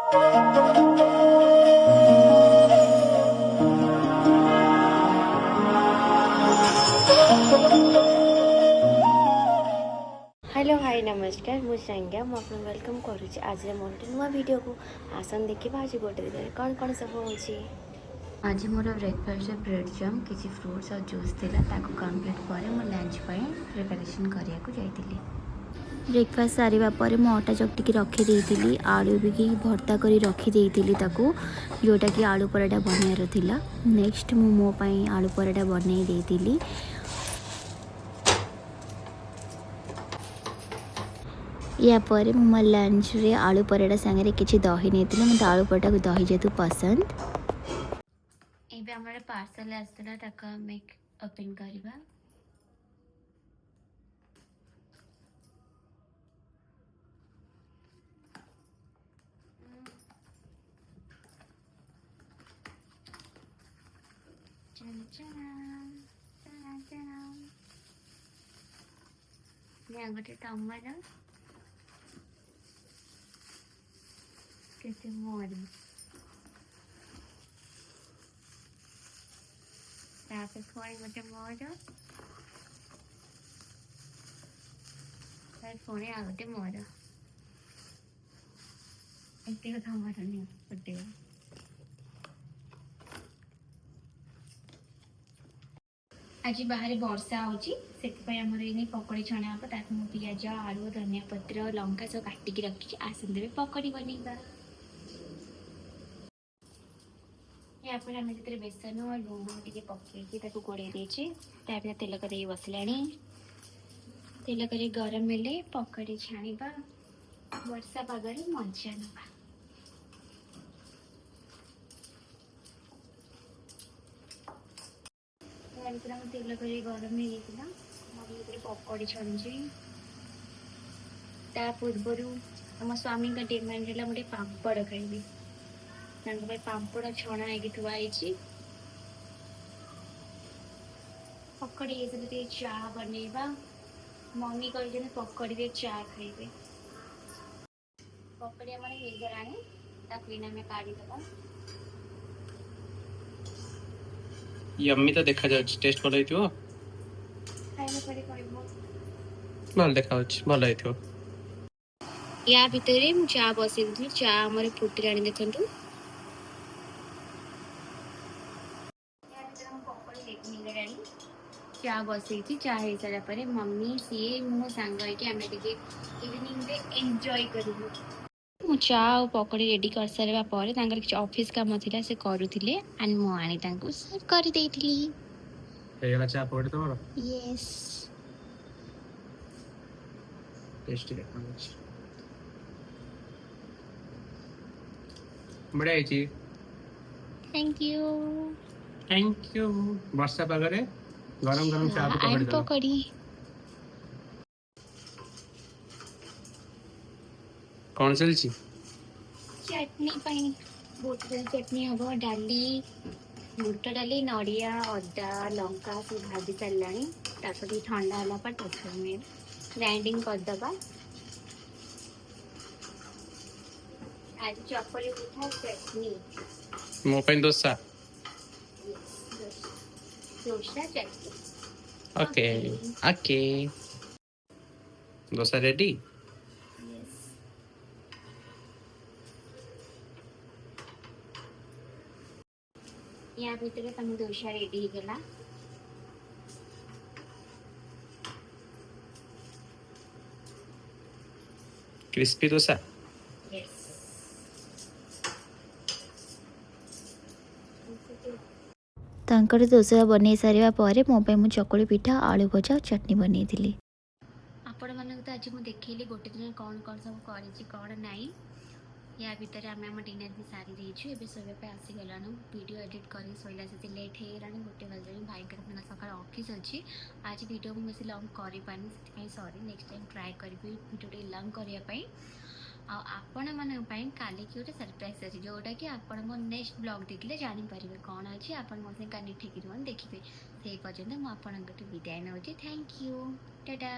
Hello hi नमस्कार मुझे संज्ञा मुझे वेलकम करुँच आज मोर गोटे नुआ भिडियो को आसन देखा आज गोटे दिन कौन कौन सब हो आज मोर ब्रेकफास्ट ब्रेड जम किसी फ्रुट्स और जूस थिला ताको कंप्लीट पर मो लंच प्रिपरेशन करिया को जाइतिली। ब्रेकफास्ट सारिबा पर मो अटा चकटिकी रखी आलू भी भर्ता करी रखी जोटा कि आलू पराठा बनार थिला। नेक्स्ट मु मो पई आलू पराठा बनई देइतिली। या पर मो लंच रे आलू पराठा संगे किसी दही नहीं मत आलू पराठा को दही जेतु पसंद। एबे हमर पार्सल आसला ताका मेक ओपन करबा। चला चला चला चला या गोटे टमाटर केते मोरी तापर खोई गोटे मोर तार फोने आ गोटे मोर एते को टमाटर नहीं पटे। आज बाहर वर्षा होची सेति आमर ये पकड़ी छणा हम ताकि मु पियाज आलू धनिया पत्र लंका सब काटिकी रखी आसन देवे पकड़ी बनैबा। या पर हम जे बेसन और लूण टिके पकईकी ताको गोड़े देछि तापर तेल कड़े बसलाणी तेल कड़े गरम हेले पकड़ी छाणीबा वर्षा पागरे मजा नबा। तेल कड़े गरम हो पकड़ी छाणी ता पूर्वर आम स्वामी का डिमांड है गोटे पापड़ खाइबी पापड़ छणा है थुआई पकड़ी चा बनैबा। मम्मी कही पकड़ी चा खाइबे पकड़ी आम हो काढ़ीदबा। यम्मी तो देखा जाउछ टेस्ट कर लेथियो खाइबा परे कहबो भल देखा जाउछ भल हेथियो। या भितरे मु चा बसैली चा हमर फुटी देखंतु चा बसई चा हो सारा पर मम्मी सी मो सांग आम इवनिंग रे एंजॉय करूँ। मु चा और पकड़ी रेडी कर सारा पर किसी ऑफिस काम थिला से करूथिले एंड मु आनी तांको सर्व कर देइथिली। हेगला चा पकड़ी तमरो यस टेस्टी देखा जाउछ बड़ा आइची। थैंक यू वर्षा पागरे गरम गरम चा पकड़ी दो पकड़ी कौन चलची चटनी पाई बोटल चटनी हम डाली बुट डाली नड़िया अदा लंका सब भाजी सारे ठंडा है पर ग्राइंडिंग करदबा। आज चपली पिठा चटनी मो पे डोसा डोसा चटनी ओके ओके डोसा रेडी। या भितर तुम डोसा रेडी हो गला। क्रिस्पी डोसा यस तांकर डोसा बनै सारा पर मो पे मु चकुली पिठा आलू भजा चटनी बनई। आपण मानक तो आज मुझे देखली गोटे दिन कौन कौन सब कौन नाई या भितर आम आम डिनर भी सारी देछु एबे सोबे आसीगलान वीडियो एडिट कर सोला से लेट हो गोटे बजे भाई सका ऑफिस अच्छी आज वीडियो को बेस लंग कर पानी सॉरी नेक्स्ट टाइम ट्राए करी वीडियो लंग करने आपण मानी काली कि गोटे सरप्राइज अच्छी जोटा कि आपण मो नेक्स्ट ब्लॉग देखिले जानीपर कौन अच्छी आप काली ठीक देखिए से पर्यटन मुझे विदाय नौ। Thank you Tata.